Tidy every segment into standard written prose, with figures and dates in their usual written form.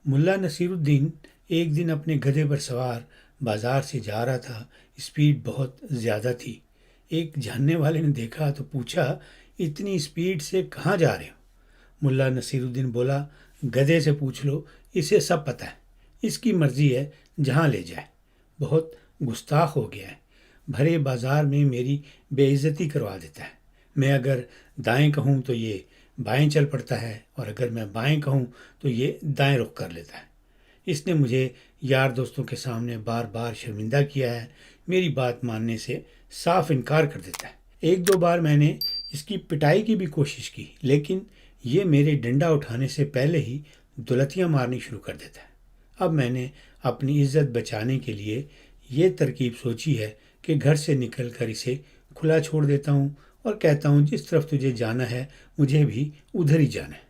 ملا نصیر الدین ایک دن اپنے گدھے پر سوار بازار سے جا رہا تھا۔ اسپیڈ بہت زیادہ تھی۔ ایک جاننے والے نے دیکھا تو پوچھا، اتنی اسپیڈ سے کہاں جا رہے ہو؟ ملا نصیر الدین بولا، گدھے سے پوچھ لو، اسے سب پتہ ہے، اس کی مرضی ہے جہاں لے جائے۔ بہت گستاخ ہو گیا ہے، بھرے بازار میں میری بے عزتی کروا دیتا ہے۔ میں اگر دائیں کہوں تو یہ بائیں چل پڑتا ہے، اور اگر میں بائیں کہوں تو یہ دائیں رخ کر لیتا ہے۔ اس نے مجھے یار دوستوں کے سامنے بار بار شرمندہ کیا ہے، میری بات ماننے سے صاف انکار کر دیتا ہے۔ ایک دو بار میں نے اس کی پٹائی کی بھی کوشش کی، لیکن یہ میرے ڈنڈا اٹھانے سے پہلے ہی دلتیاں مارنی شروع کر دیتا ہے۔ اب میں نے اپنی عزت بچانے کے لیے یہ ترکیب سوچی ہے کہ گھر سے نکل کر اسے کھلا چھوڑ دیتا ہوں اور کہتا ہوں، جس طرف تجھے جانا ہے مجھے بھی ادھر ہی جانا ہے۔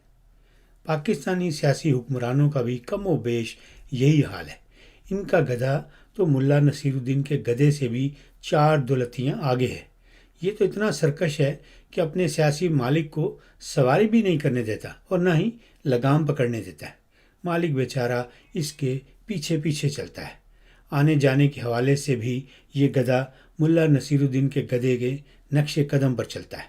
پاکستانی سیاسی حکمرانوں کا بھی کم و بیش یہی حال ہے۔ ان کا گدھا تو ملا نصیر الدین کے گدھے سے بھی 4 دلتیاں آگے ہے۔ یہ تو اتنا سرکش ہے کہ اپنے سیاسی مالک کو سواری بھی نہیں کرنے دیتا اور نہ ہی لگام پکڑنے دیتا ہے۔ مالک بیچارہ اس کے پیچھے پیچھے چلتا ہے۔ آنے جانے کے حوالے سے بھی یہ گدھا ملا نصیر الدین کے گدھے کے نقش قدم پر چلتا ہے۔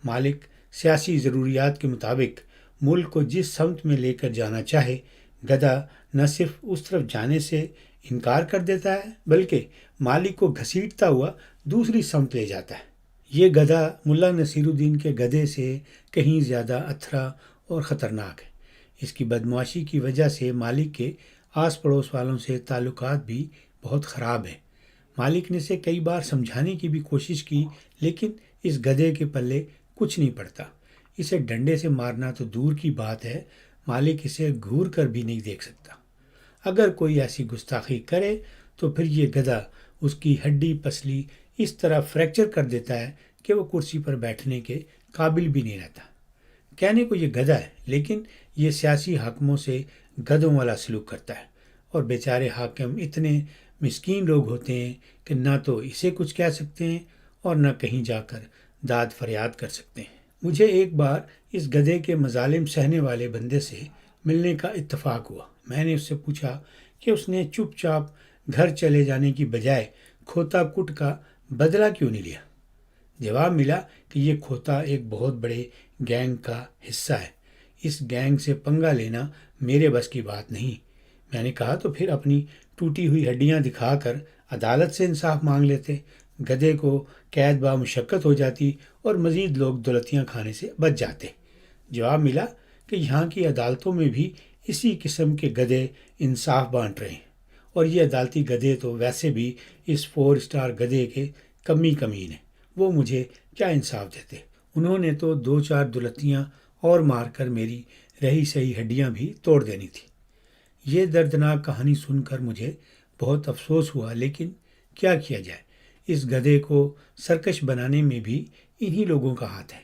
مالک سیاسی ضروریات کے مطابق ملک کو جس سمت میں لے کر جانا چاہے، گدھا نہ صرف اس طرف جانے سے انکار کر دیتا ہے بلکہ مالک کو گھسیٹتا ہوا دوسری سمت لے جاتا ہے۔ یہ گدھا ملا نصیر الدین کے گدھے سے کہیں زیادہ اتھرا اور خطرناک ہے۔ اس کی بدمعاشی کی وجہ سے مالک کے آس پڑوس والوں سے تعلقات بھی بہت خراب ہیں۔ مالک نے اسے کئی بار سمجھانے کی بھی کوشش کی، لیکن اس گدھے کے پلے کچھ نہیں پڑتا۔ اسے ڈنڈے سے مارنا تو دور کی بات ہے، مالک اسے گھور کر بھی نہیں دیکھ سکتا۔ اگر کوئی ایسی گستاخی کرے تو پھر یہ گدھا اس کی ہڈی پسلی اس طرح فریکچر کر دیتا ہے کہ وہ کرسی پر بیٹھنے کے قابل بھی نہیں رہتا۔ کہنے کو یہ گدھا ہے، لیکن یہ سیاسی حاکموں سے گدھوں والا سلوک کرتا ہے، اور بیچارے حاکم اتنے مسکین لوگ ہوتے ہیں کہ نہ تو اسے کچھ کہہ سکتے ہیں اور نہ کہیں جا کر داد فریاد کر سکتے ہیں۔ مجھے ایک بار اس گدھے کے مظالم سہنے والے بندے سے ملنے کا اتفاق ہوا۔ میں نے اس سے پوچھا کہ اس نے چپ چاپ گھر چلے جانے کی بجائے کھوتا کٹ کا بدلہ کیوں نہیں لیا؟ جواب ملا کہ یہ کھوتا ایک بہت بڑے گینگ کا حصہ ہے، اس گینگ سے پنگا لینا میرے بس کی بات نہیں۔ میں نے کہا تو پھر اپنی ٹوٹی ہوئی ہڈیاں دکھا کر عدالت سے انصاف مانگ لیتے، گدھے کو قید با مشقت ہو جاتی اور مزید لوگ دلتیاں کھانے سے بچ جاتے۔ جواب ملا کہ یہاں کی عدالتوں میں بھی اسی قسم کے گدھے انصاف بانٹ رہے ہیں، اور یہ عدالتی گدھے تو ویسے بھی اس 4 اسٹار گدھے کے کمین ہیں، وہ مجھے کیا انصاف دیتے؟ انہوں نے تو 2-4 دلتیاں اور مار کر میری رہی سہی ہڈیاں بھی توڑ دینی تھی۔ یہ دردناک کہانی سن کر مجھے بہت افسوس ہوا، لیکن کیا کیا جائے، اس گدھے کو سرکش بنانے میں بھی انہی لوگوں کا ہاتھ ہے۔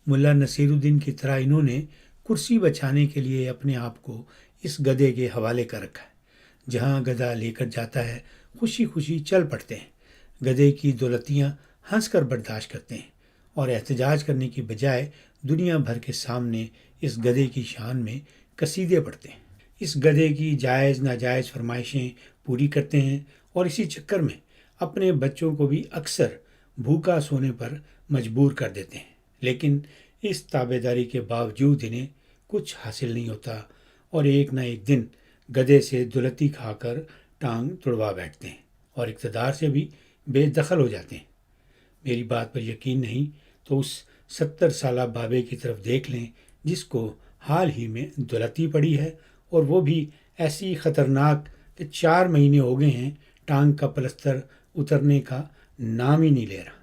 ملا نصیر الدین کی طرح انہوں نے کرسی بچانے کے لیے اپنے آپ کو اس گدھے کے حوالے کر رکھا ہے۔ جہاں گدھا لے کر جاتا ہے خوشی خوشی چل پڑتے ہیں۔ گدھے کی دولتیاں ہنس کر برداشت کرتے ہیں اور احتجاج کرنے کی بجائے دنیا بھر کے سامنے اس گدھے کی شان میں قصیدے پڑھتے ہیں۔ اس گدھے کی جائز ناجائز فرمائشیں پوری کرتے ہیں، اور اسی چکر میں اپنے بچوں کو بھی اکثر بھوکا سونے پر مجبور کر دیتے ہیں، لیکن اس تابعداری کے باوجود انہیں کچھ حاصل نہیں ہوتا، اور ایک نہ ایک دن گدھے سے دلتی کھا کر ٹانگ تڑوا بیٹھتے ہیں اور اقتدار سے بھی بے دخل ہو جاتے ہیں۔ میری بات پر یقین نہیں تو اس 70 سالہ بابے کی طرف دیکھ لیں جس کو حال ہی میں دلتی پڑی ہے، اور وہ بھی ایسی خطرناک کہ 4 مہینے ہو گئے ہیں ٹانگ کا پلستر اترنے کا نام ہی نہیں لے رہا۔